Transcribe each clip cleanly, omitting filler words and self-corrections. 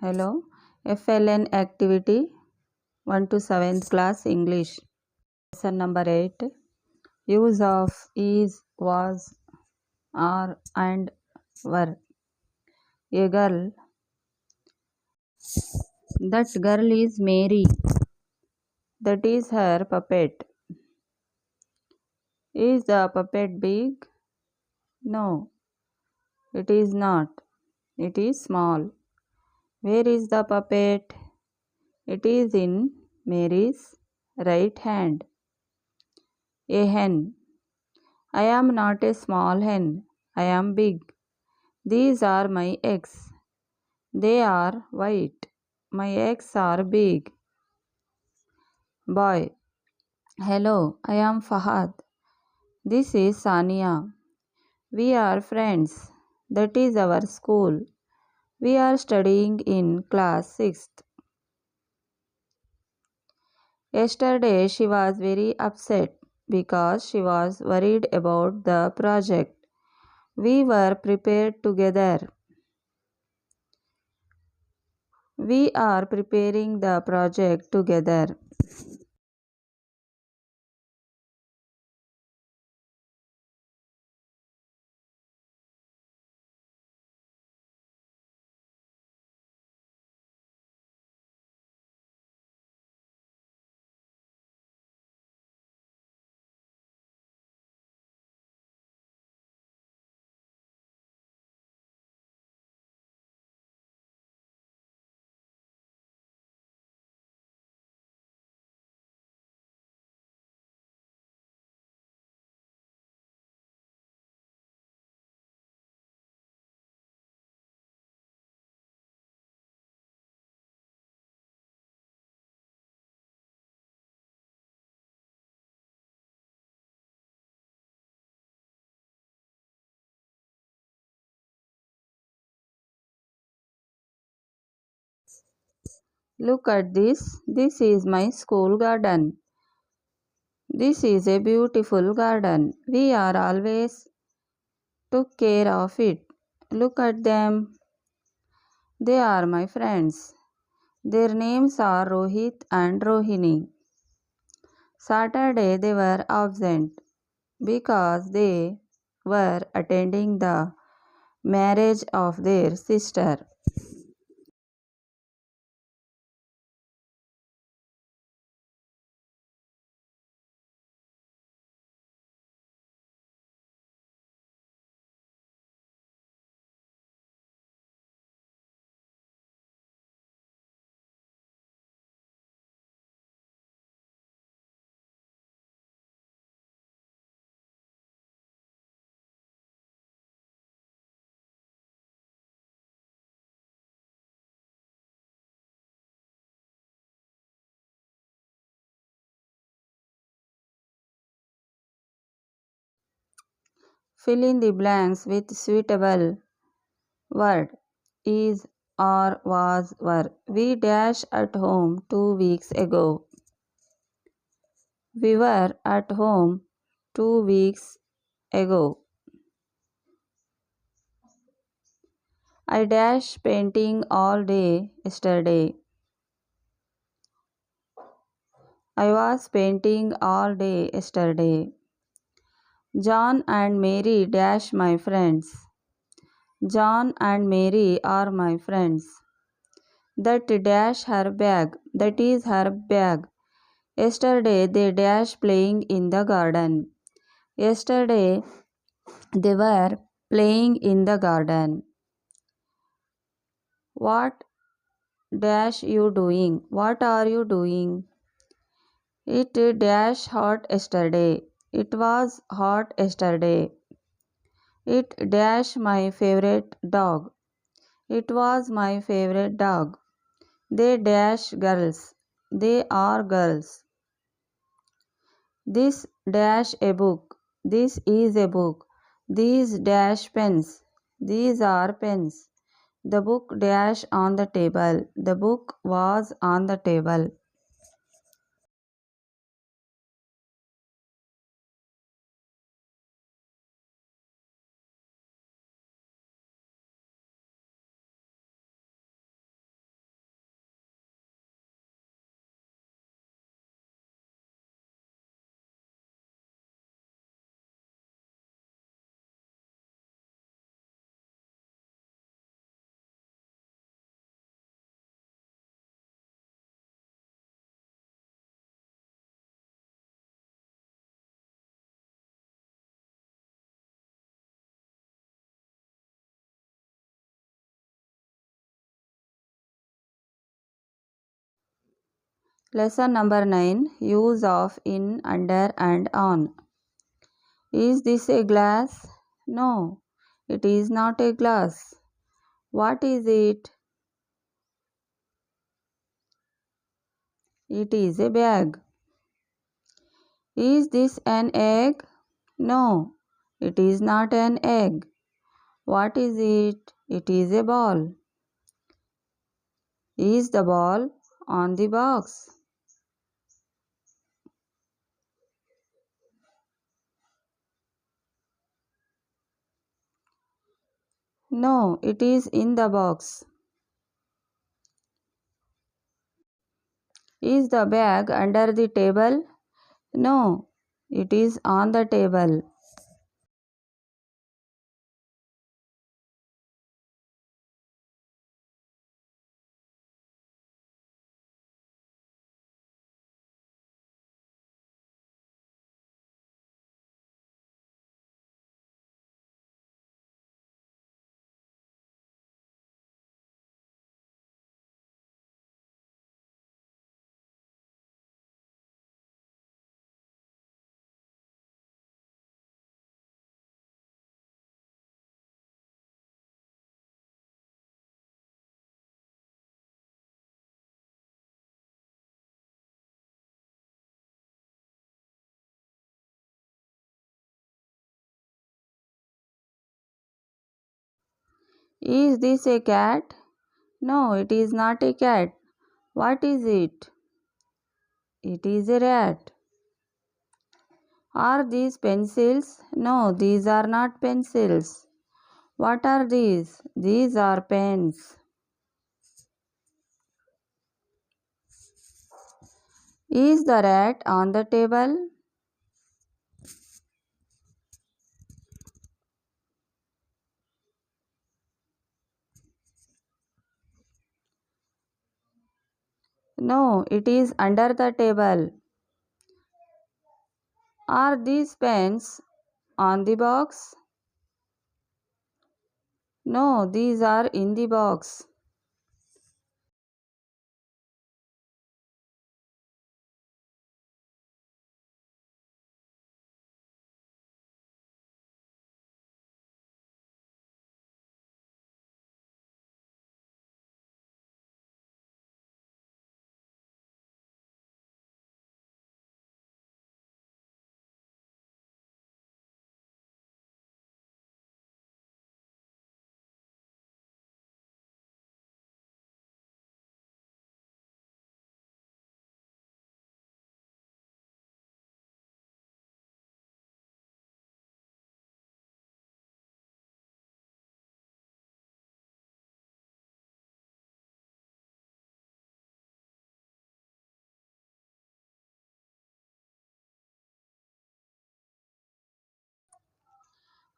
Hello, FLN Activity 1 to 7th class English. Lesson number 8. Use of is, was, are, and were. A girl. That girl is Mary. That is her puppet. Is the puppet big? No, it is not. It is small. Where is the puppet? It is in Mary's right hand. A hen. I am not a small hen. I am big. These are my eggs. They are white. My eggs are big. Boy. Hello, I am Fahad. This is Sania. We are friends. That is our school. We are studying in class 6th. Yesterday she was very upset because she was worried about the project. We were prepared together. We are preparing the project together. Look at this. This is my school garden. This is a beautiful garden. We are always took care of it. Look at them. They are my friends. Their names are Rohit and Rohini. Saturday they were absent because they were attending the marriage of their sister. Fill in the blanks with suitable word. Is, or, was, were. We dash at home 2 weeks ago. We were at home 2 weeks ago. I dash painting all day yesterday. I was painting all day yesterday. John and Mary dash my friends. John and Mary are my friends. That dash her bag. That is her bag. Yesterday they dash playing in the garden. Yesterday they were playing in the garden. What dash you doing? What are you doing? It dash hot yesterday. It was hot yesterday. It dash my favorite dog. It was my favorite dog. They dash girls. They are girls. This dash a book. This is a book. These dash pens. These are pens. The book dash on the table. The book was on the table. Lesson number 9. Use of in, under and on. Is this a glass? No, it is not a glass. What is it? It is a bag. Is this an egg? No, it is not an egg. What is it? It is a ball. Is the ball on the box? No, it is in the box. Is the bag under the table? No, it is on the table. Is this a cat? No, it is not a cat. What is it? It is a rat. Are these pencils? No, these are not pencils. What are these? These are pens. Is the rat on the table? No, it is under the table. Are these pens on the box? No, these are in the box.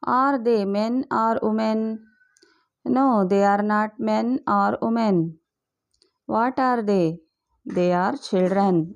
Are they men or women? No, they are not men or women. What are they? They are children.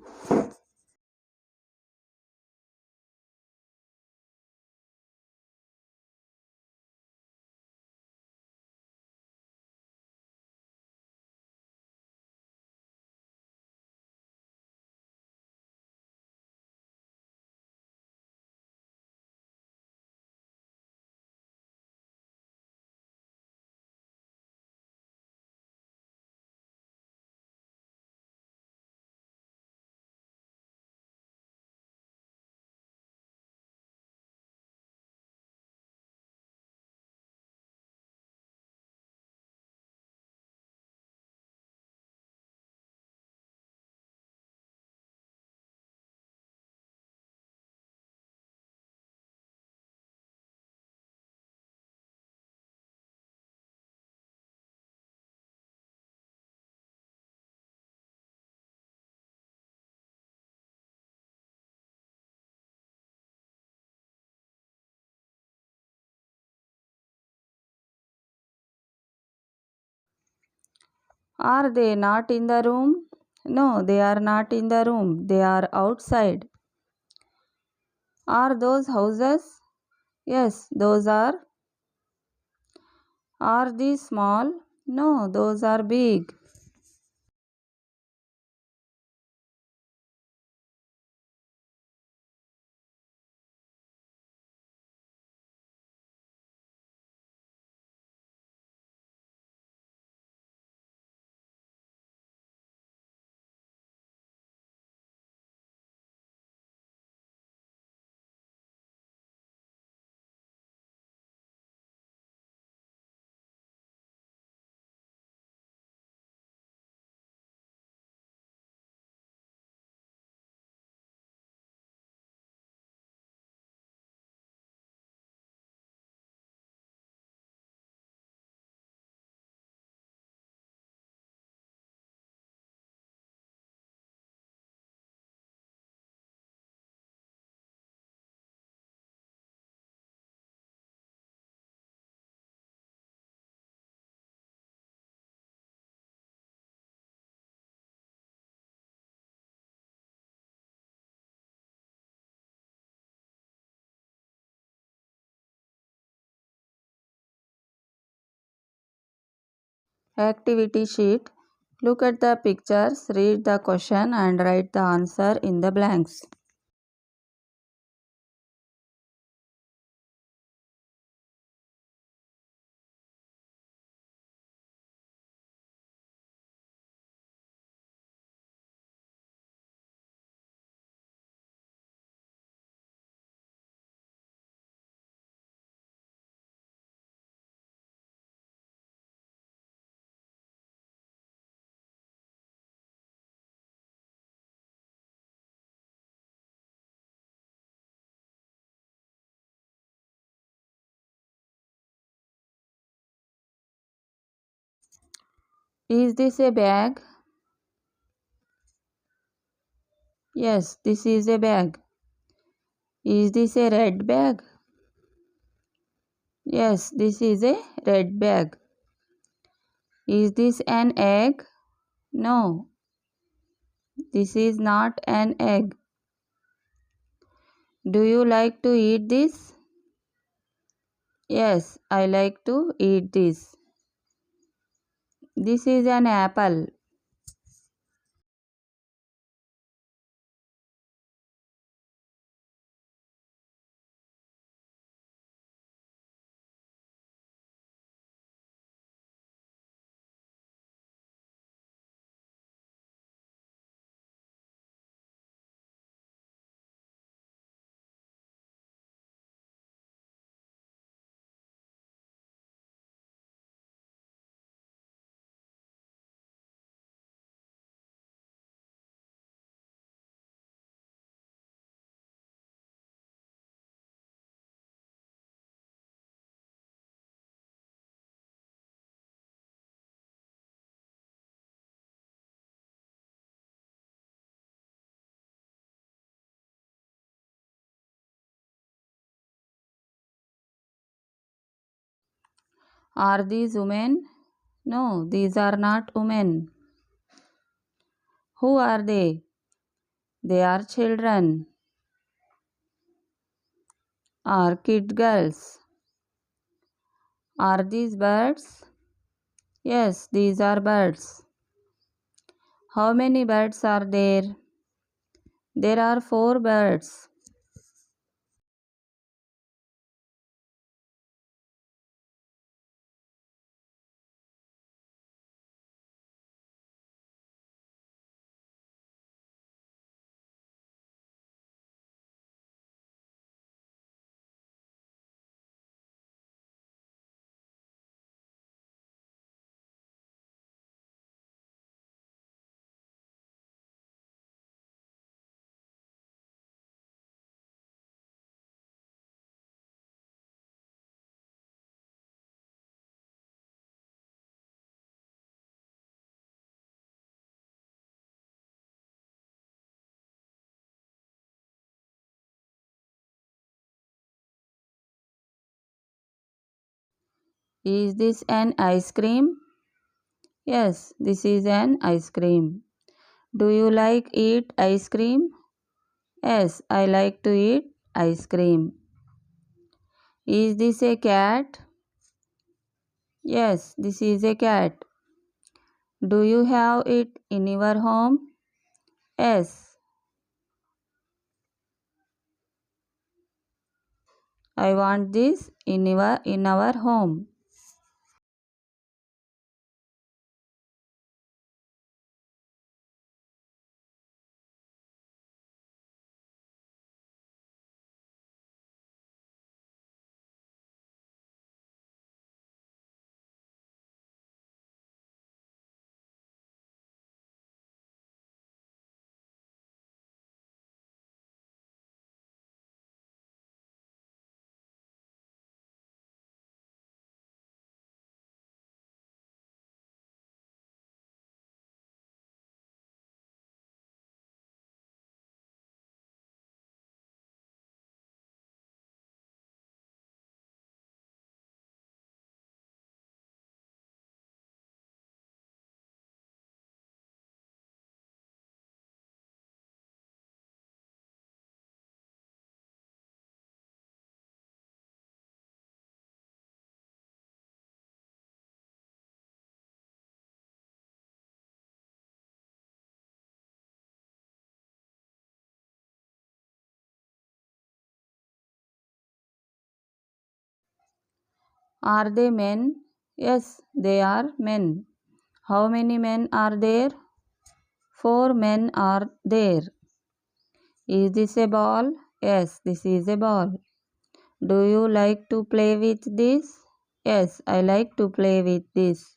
Are they not in the room? No, they are not in the room. They are outside. Are those houses? Yes, those are. Are these small? No, those are big. Activity sheet. Look at the pictures, read the question and write the answer in the blanks. Is this a bag? Yes, this is a bag. Is this a red bag? Yes, this is a red bag. Is this an egg? No, this is not an egg. Do you like to eat this? Yes, I like to eat this. This is an apple. Are these women? No, these are not women. Who are they? They are children. Are kid girls. Are these birds? Yes, these are birds. How many birds are there? There are 4 birds. Is this an ice cream? Yes, this is an ice cream. Do you like eat ice cream? Yes, I like to eat ice cream. Is this a cat? Yes, this is a cat. Do you have it in your home? Yes, I want this in our home. Are they men? Yes, they are men. How many men are there? 4 men are there. Is this a ball? Yes, this is a ball. Do you like to play with this? Yes, I like to play with this.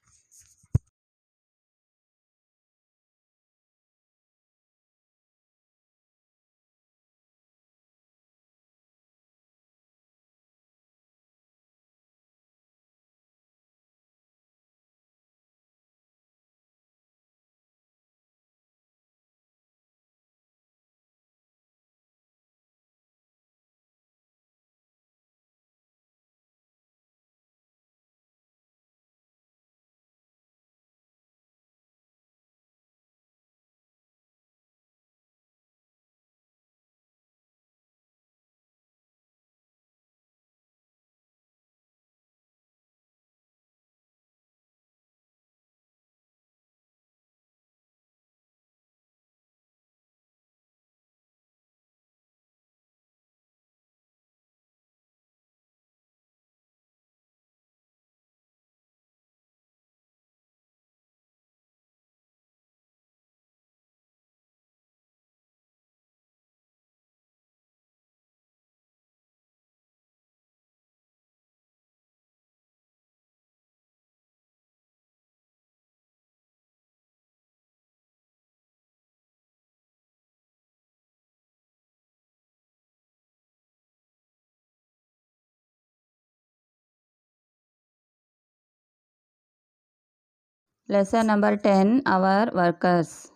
Lesson number 10, our workers.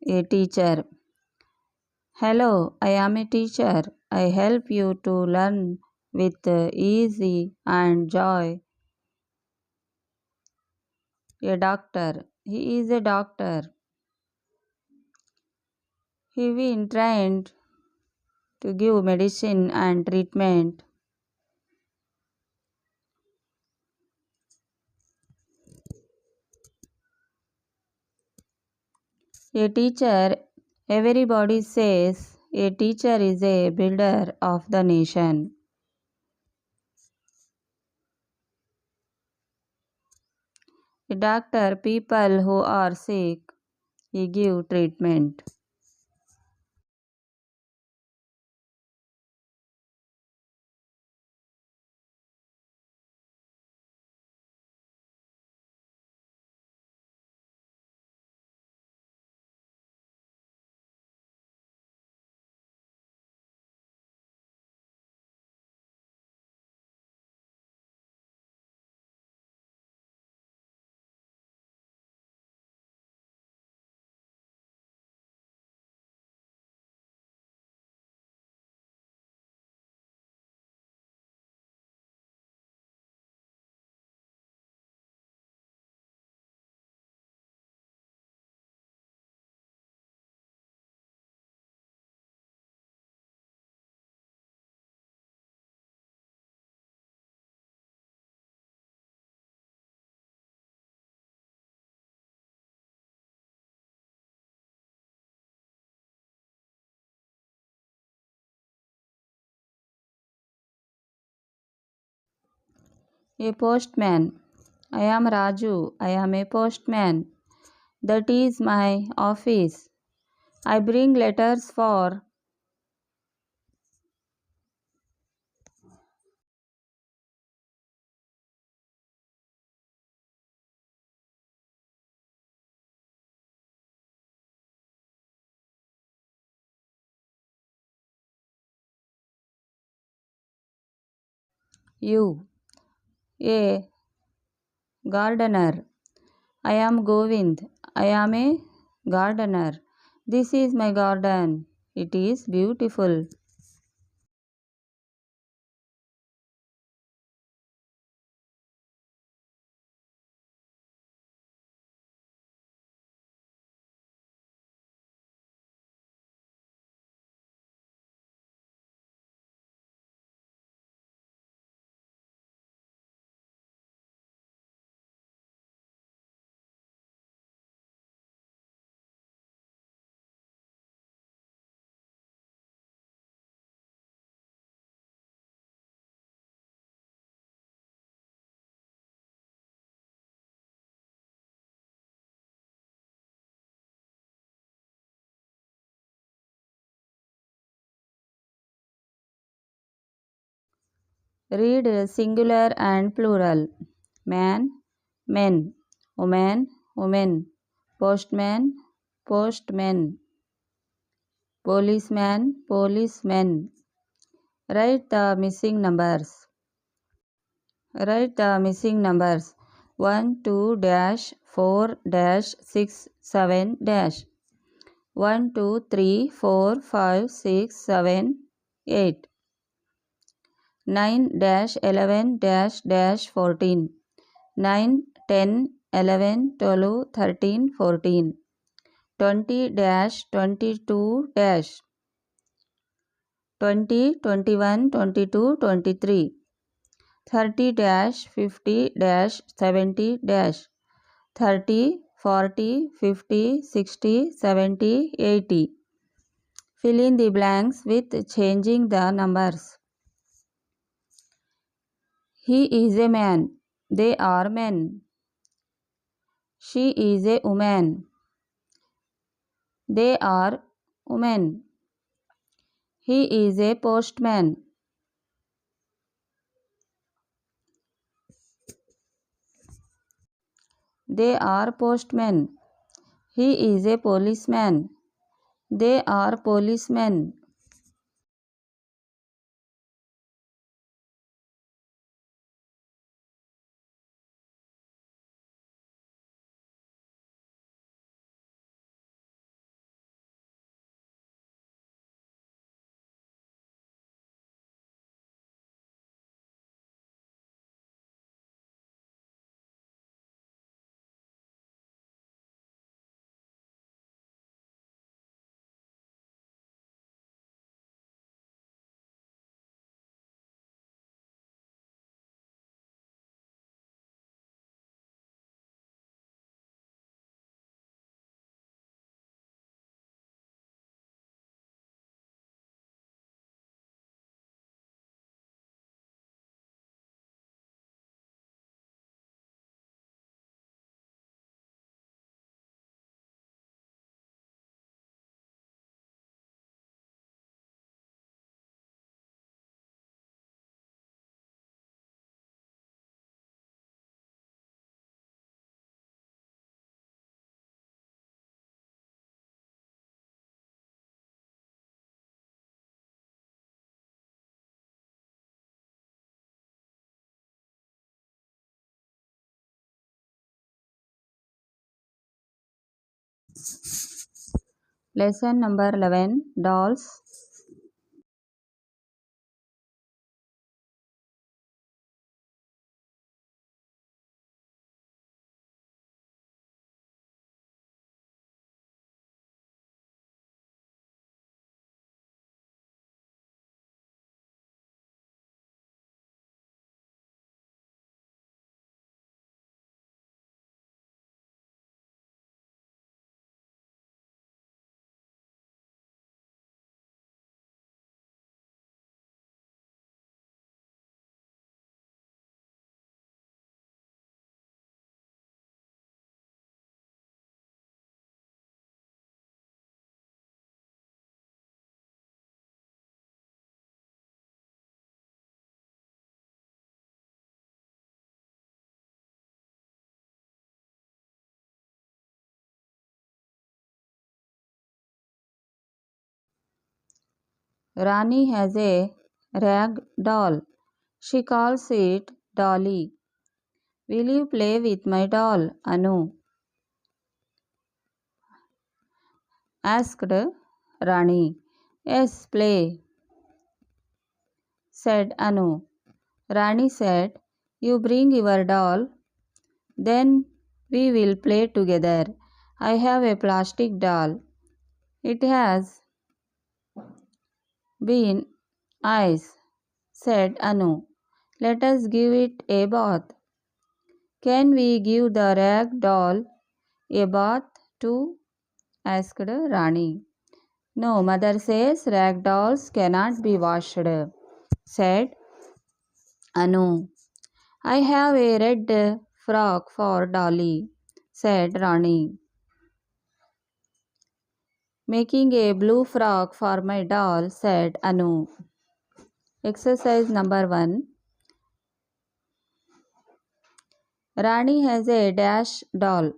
A teacher. Hello, I am a teacher. I help you to learn with ease and joy. A doctor. He is a doctor. He been trained to give medicine and treatment. A teacher. Everybody says a teacher is a builder of the nation. A doctor. People who are sick, he give treatment. A postman. I am Raju. I am a postman. That is my office. I bring letters for you. A gardener. I am Govind. I am a gardener. This is my garden. It is beautiful. Read singular and plural. Man, men. Woman, women. Postman, postmen. Policeman, policemen. Write the missing numbers. Write the missing numbers 1, 2, dash, 4, dash, 6, 7, dash. 1, 2, 3, 4, 5, 6, 7, 8. 9, dash, 11, dash, dash, 14. 9, 10, 11, 12, 13, 14. 20, dash, 22, dash. 20, 21, 22, 23. 30 dash 50 dash 70 dash 30 40 50 60 70 80. Fill in the blanks with changing the numbers. He is a man. They are men. She is a woman. They are women. He is a postman. They are postmen. He is a policeman. They are policemen. Lesson number 11. Dolls. Rani has a rag doll. She calls it Dolly. Will you play with my doll, Anu? Asked Rani. Yes, play, said Anu. Rani said, You bring your doll, then we will play together. I have a plastic doll. It has been eyes, said Anu. Let us give it a bath. Can we give the rag doll a bath too? Asked Rani. No, mother says rag dolls cannot be washed, said Anu. I have a red frock for Dolly, said Rani. Making a blue frock for my doll, said Anu. Exercise number 1. Rani has a dash doll.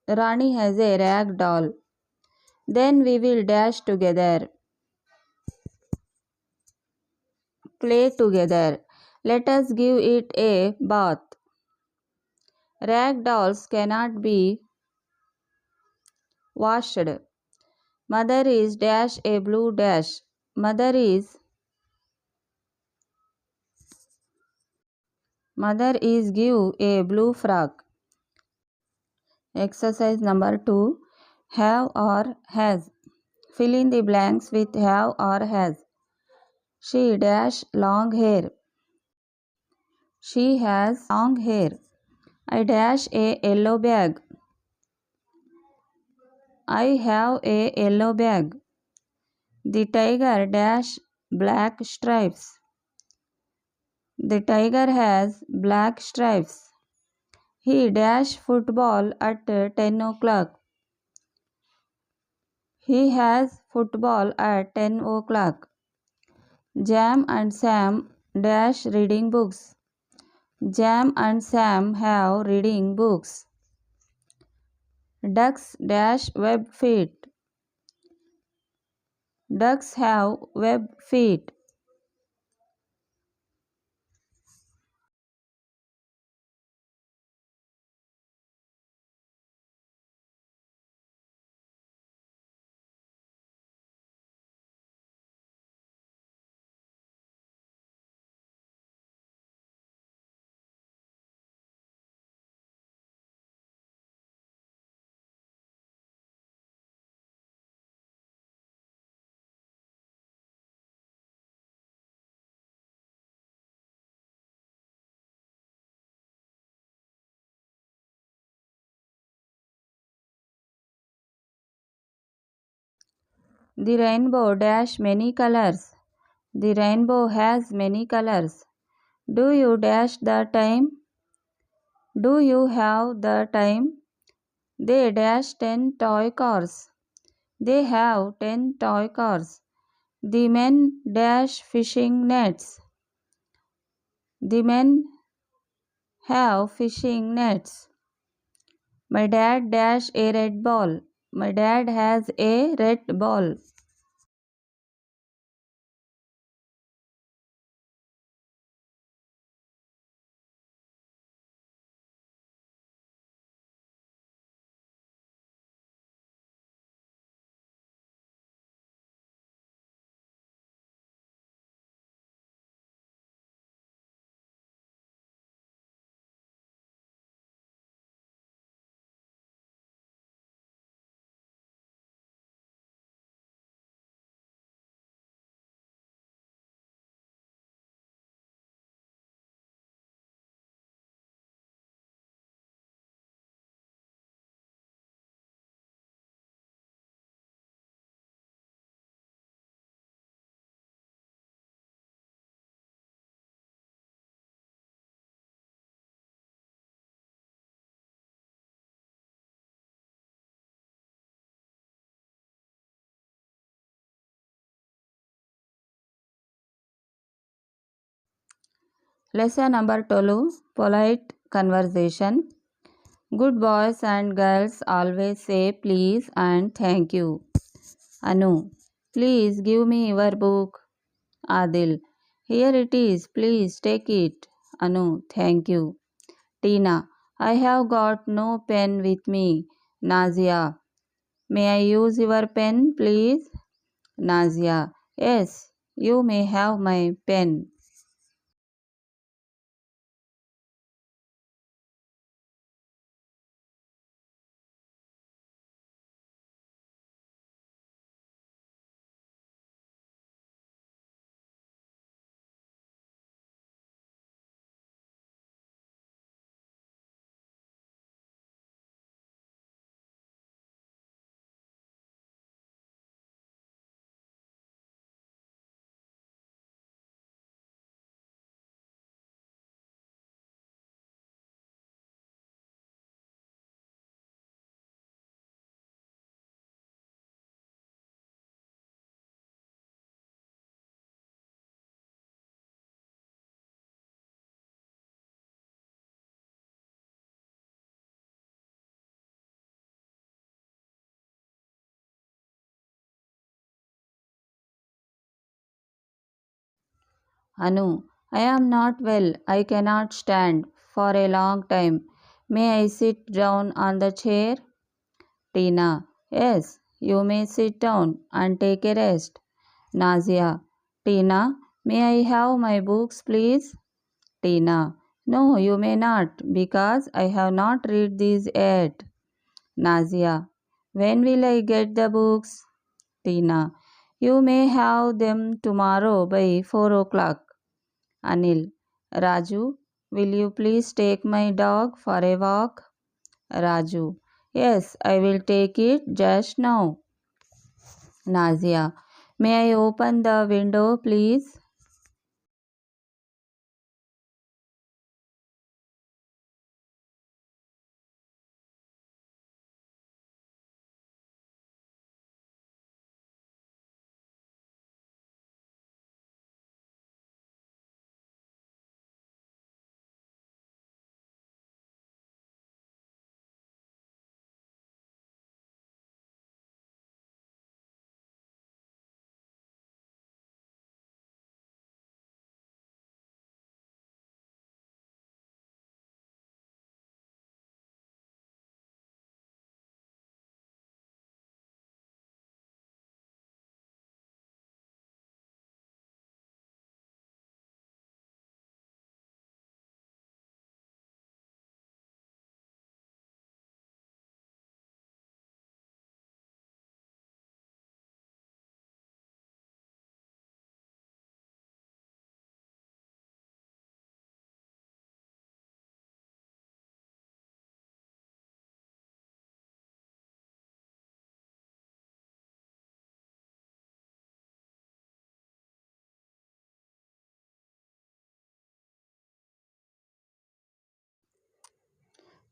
Rani has a rag doll. Then we will dash together. Play together. Let us give it a bath. Rag dolls cannot be washed. Mother is dash a blue dash. Mother is give a blue frock. Exercise number 2. Have or has. Fill in the blanks with have or has. She dash long hair. She has long hair. I dash a yellow bag. I have a yellow bag. The tiger dash black stripes. The tiger has black stripes. He dash football at 10 o'clock. He has football at 10 o'clock. Jam and Sam dash reading books. Jam and Sam have reading books. Ducks dash web feet. Ducks have web feet. The rainbow dash many colors. The rainbow has many colors. Do you dash the time? Do you have the time? They dash 10 toy cars. They have 10 toy cars. The men dash fishing nets. The men have fishing nets. My dad dash a red ball. My dad has a red ball. Lesson number 12. Polite conversation. Good boys and girls always say please and thank you. Anu. Please give me your book. Adil. Here it is. Please take it. Anu. Thank you. Tina. I have got no pen with me. Nazia. May I use your pen, please? Nazia. Yes, you may have my pen. Anu, I am not well. I cannot stand for a long time. May I sit down on the chair? Tina, yes, you may sit down and take a rest. Nazia, Tina, may I have my books, please? Tina, no, you may not, because I have not read these yet. Nazia, when will I get the books? Tina, you may have them tomorrow by 4 o'clock. Anil, Raju, will you please take my dog for a walk? Raju, yes, I will take it just now. Nazia, may I open the window, please?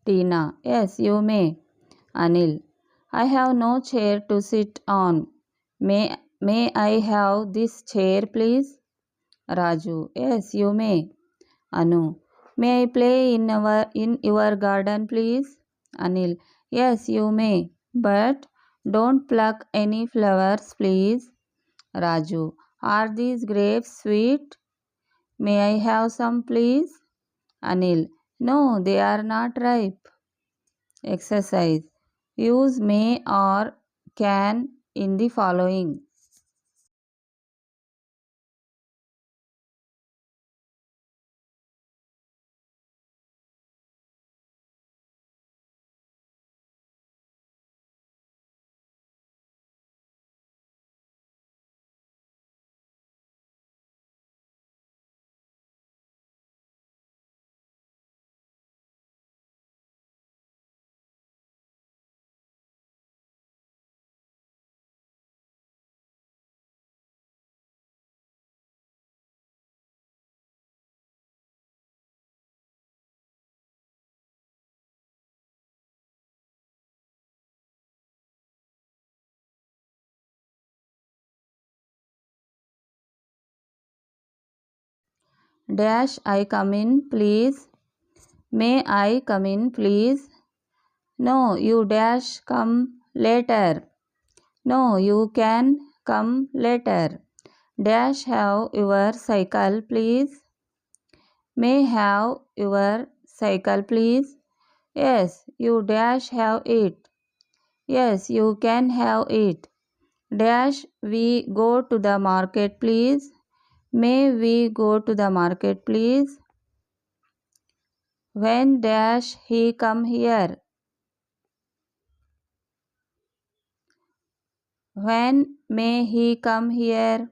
Tina, yes, you may. Anil, I have no chair to sit on. May I have this chair, please? Raju, yes, you may. Anu, may I play in your garden, please? Anil, yes, you may. But don't pluck any flowers, please. Raju, are these grapes sweet? May I have some, please? Anil, no, they are not ripe. Exercise. Use may or can in the following. Dash I come in, please. May I come in, please? No, you dash come later. No, you can come later. Dash have your cycle, please. May have your cycle, please. Yes, you dash have it. Yes, you can have it. Dash we go to the market, please. May we go to the market, please? When dash he come here? When may he come here?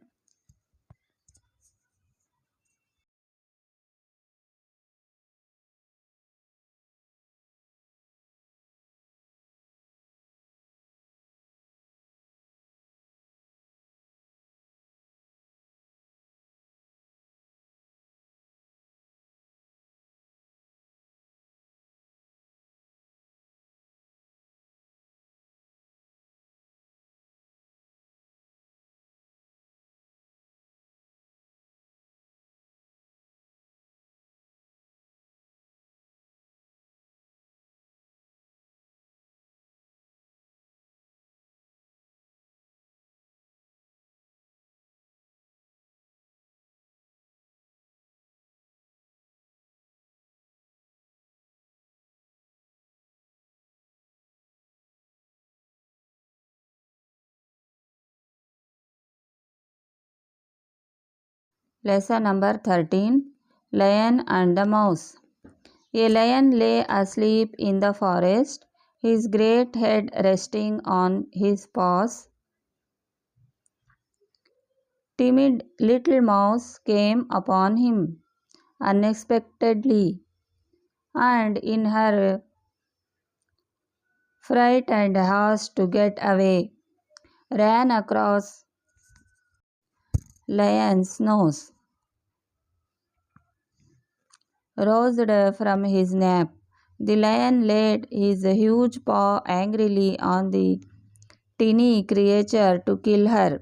Lesson number 13, Lion and the Mouse. A lion lay asleep in the forest, his great head resting on his paws. Timid little mouse came upon him unexpectedly, and in her fright and haste to get away, ran across lion's nose. Roused from his nap, the lion laid his huge paw angrily on the tiny creature to kill her.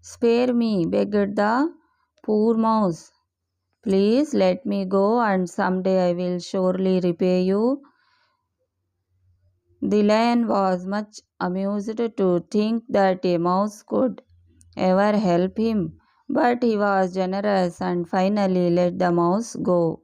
Spare me, begged the poor mouse. Please let me go, and someday I will surely repay you. The lion was much amused to think that a mouse could ever help him, but he was generous and finally let the mouse go.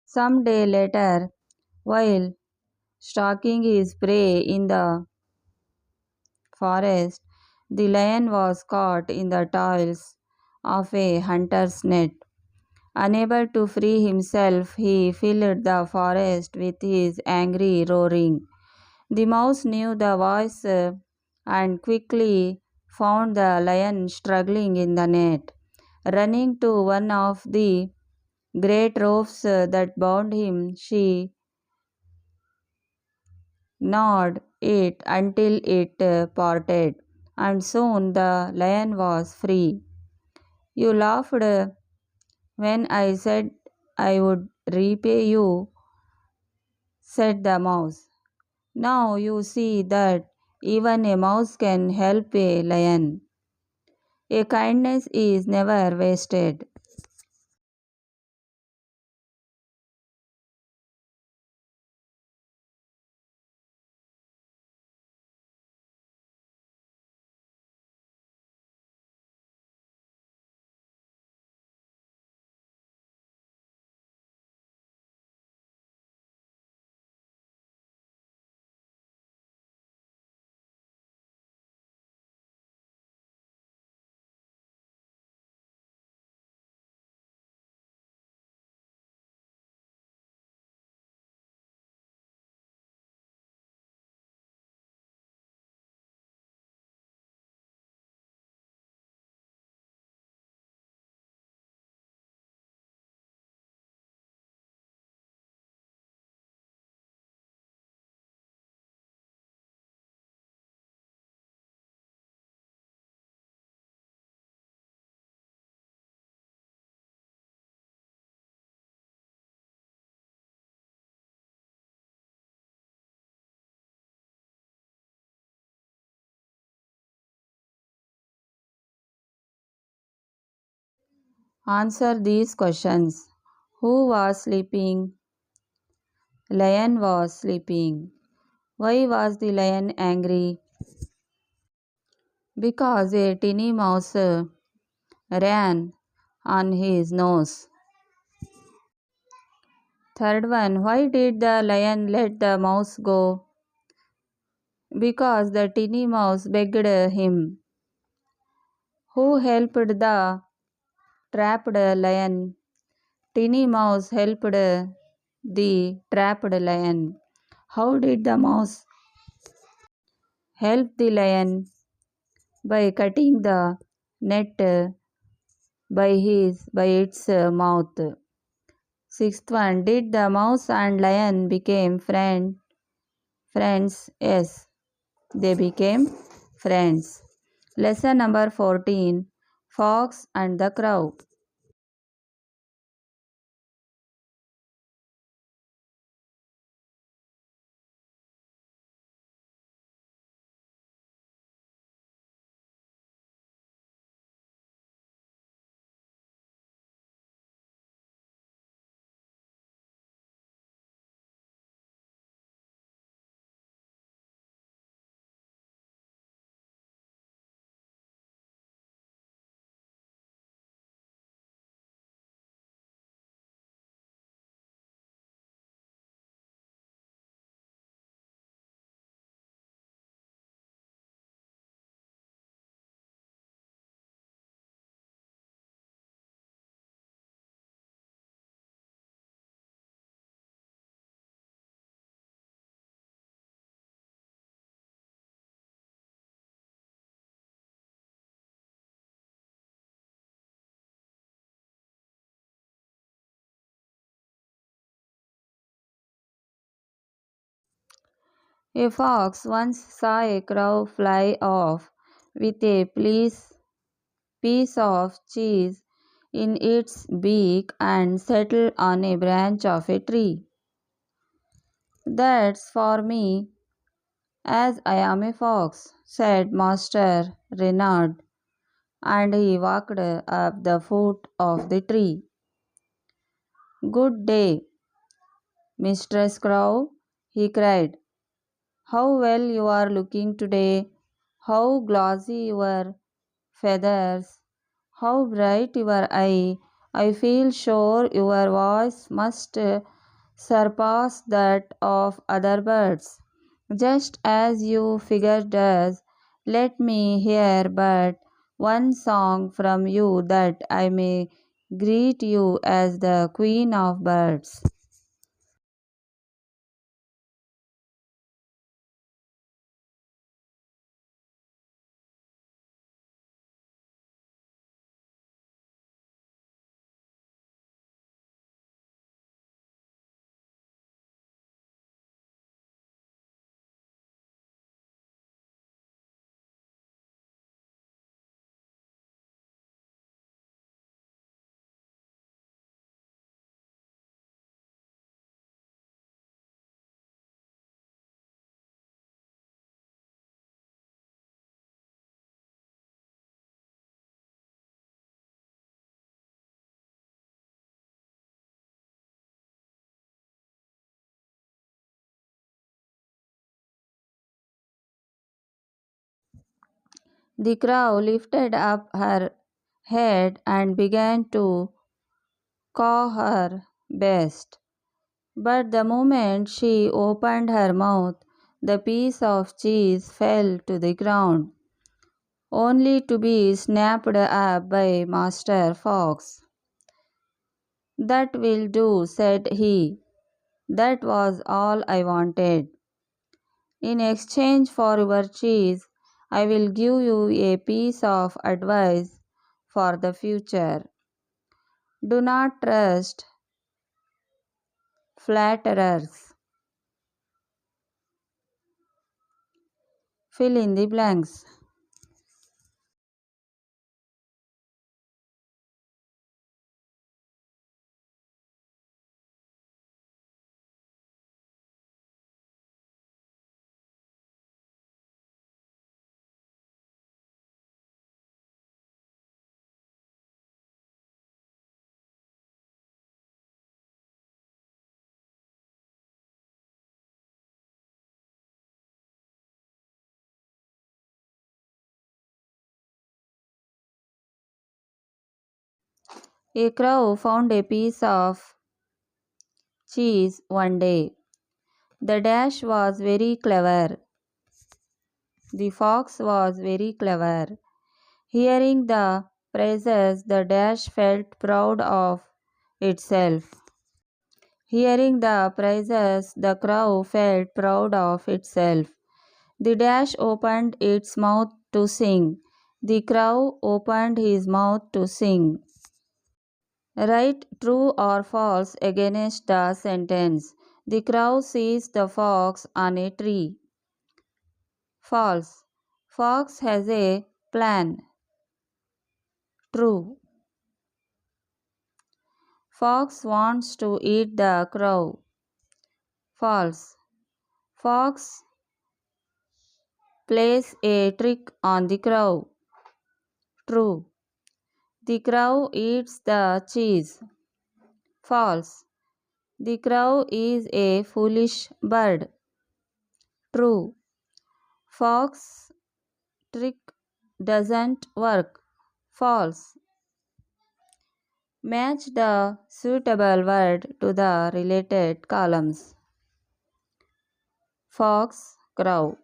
Some day later, while stalking his prey in the forest, the lion was caught in the toils of a hunter's net. Unable to free himself, he filled the forest with his angry roaring. The mouse knew the voice and quickly found the lion struggling in the net. Running to one of the great ropes that bound him, she gnawed it until it parted, and soon the lion was free. You laughed when I said I would repay you, said the mouse. Now you see that even a mouse can help a lion. A kindness is never wasted. Answer these questions. Who was sleeping? Lion was sleeping. Why was the lion angry? Because a tiny mouse ran on his nose. Third one, why did the lion let the mouse go? Because the tiny mouse begged him. Who helped the trapped lion? Tiny mouse helped the trapped lion. How did the mouse help the lion? By cutting the net by its mouth. Sixth one, did the mouse and lion became friends? Yes, they became friends. Lesson number 14, Fox and the Crow. A fox once saw a crow fly off with a piece of cheese in its beak and settle on a branch of a tree. That's for me, as I am a fox, said Master Reynard, and he walked up the foot of the tree. Good day, Mistress Crow, he cried. How well you are looking today! How glossy your feathers! How bright your eye! I feel sure your voice must surpass that of other birds. Just as your figure does, let me hear but one song from you that I may greet you as the Queen of Birds. The crow lifted up her head and began to caw her best. But the moment she opened her mouth, the piece of cheese fell to the ground, only to be snapped up by Master Fox. That will do, said he. That was all I wanted. In exchange for your cheese, I will give you a piece of advice for the future. Do not trust flatterers. Fill in the blanks. A crow found a piece of cheese one day. The dash was very clever. The fox was very clever. Hearing the praises, the dash felt proud of itself. Hearing the praises, the crow felt proud of itself. The dash opened its mouth to sing. The crow opened his mouth to sing. Write true or false against the sentence. The crow sees the fox on a tree. False. Fox has a plan. True. Fox wants to eat the crow. False. Fox plays a trick on the crow. True. The crow eats the cheese. False. The crow is a foolish bird. True. Fox trick doesn't work. False. Match the suitable word to the related columns. Fox, crow.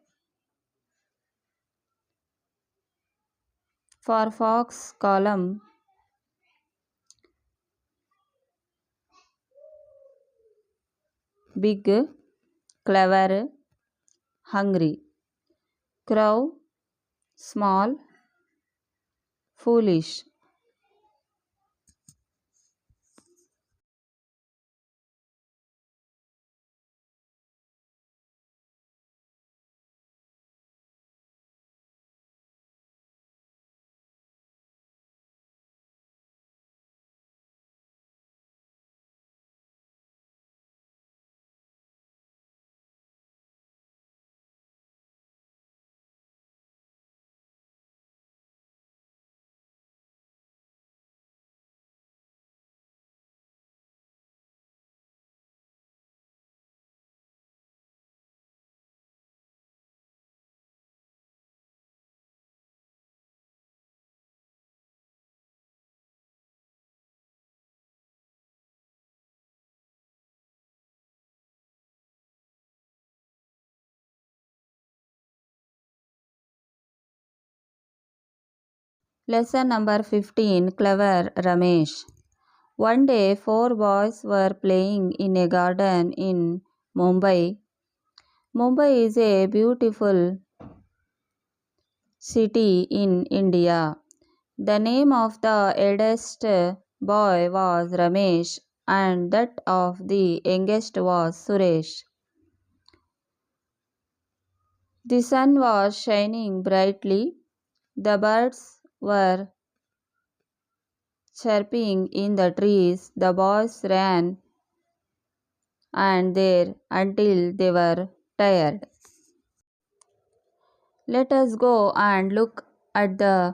For fox column, big, clever, hungry. Crow, small, foolish. Lesson number 15. Clever Ramesh. One day, four boys were playing in a garden in Mumbai. Mumbai is a beautiful city in India. The name of the eldest boy was Ramesh and that of the youngest was Suresh. The sun was shining brightly. The birds were chirping in the trees. The boys ran and there until they were tired. Let us go and look at the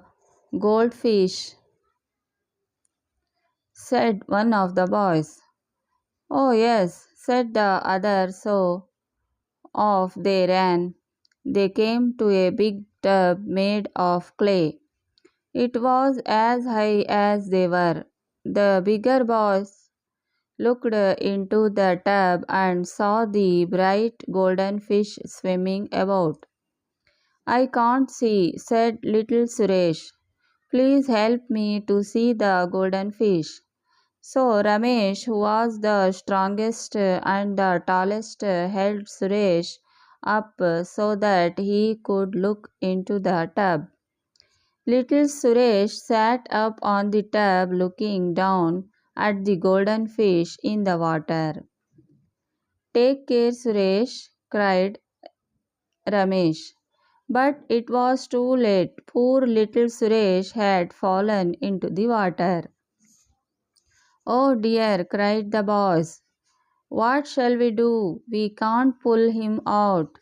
goldfish, said one of the boys. Oh, yes, said the other, so off they ran. They came to a big tub made of clay. It was as high as they were. The bigger boys looked into the tub and saw the bright golden fish swimming about. I can't see, said little Suresh. Please help me to see the golden fish. So Ramesh, who was the strongest and the tallest, held Suresh up so that he could look into the tub. Little Suresh sat up on the tub looking down at the golden fish in the water. Take care, Suresh, cried Ramesh. But it was too late. Poor little Suresh had fallen into the water. Oh dear, cried the boys. What shall we do? We can't pull him out.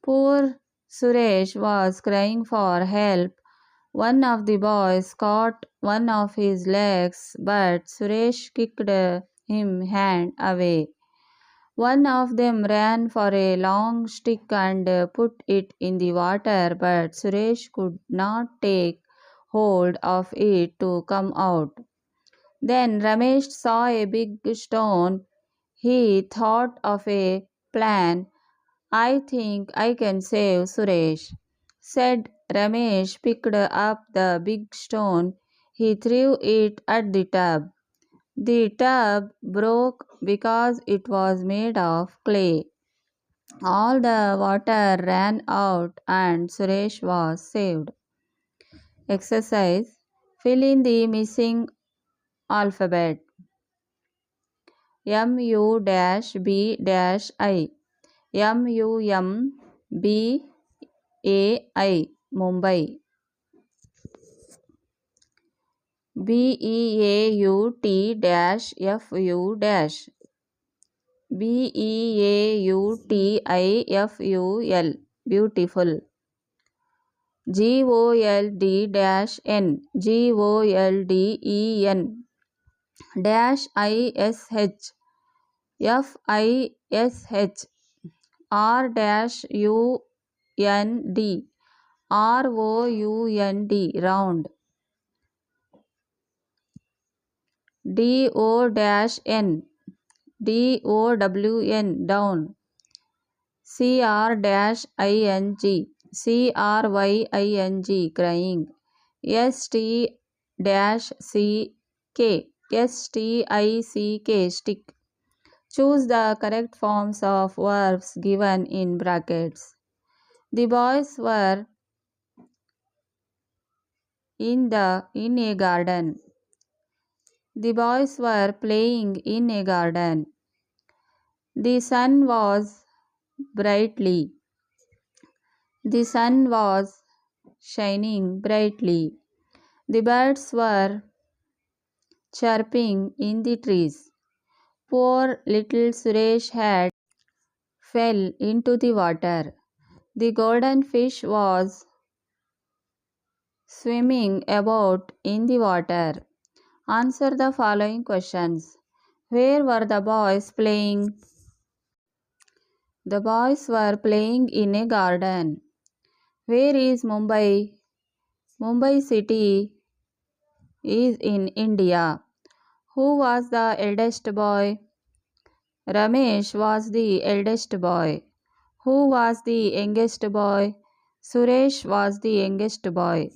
Poor Suresh was crying for help. One of the boys caught one of his legs, but Suresh kicked him hand away. One of them ran for a long stick and put it in the water, but Suresh could not take hold of it to come out. Then Ramesh saw a big stone. He thought of a plan. I think I can save Suresh, said Ramesh, picked up the big stone. He threw it at the tub. The tub broke because it was made of clay. All the water ran out and Suresh was saved. Exercise. Fill in the missing alphabet. MU dash B dash I. MUMBAI Mumbai. BEAUT dash FU dash. BEAUTIFUL Beautiful. GOLD dash N. GOLDEN dash ISH. FISH. R dash UND. ROUND round. DO dash N. DOWN down. CR dash ING. CRYING crying. ST dash CK. STICK stick. Choose the correct forms of verbs given in brackets. The boys were in a garden. The boys were playing in a garden. The sun was brightly. The sun was shining brightly. The birds were chirping in the trees. Poor little Suresh had fell into the water. The golden fish was swimming about in the water. Answer the following questions. Where were the boys playing? The boys were playing in a garden. Where is Mumbai? Mumbai city is in India. Who was the eldest boy? Ramesh was the eldest boy. Who was the youngest boy? Suresh was the youngest boy.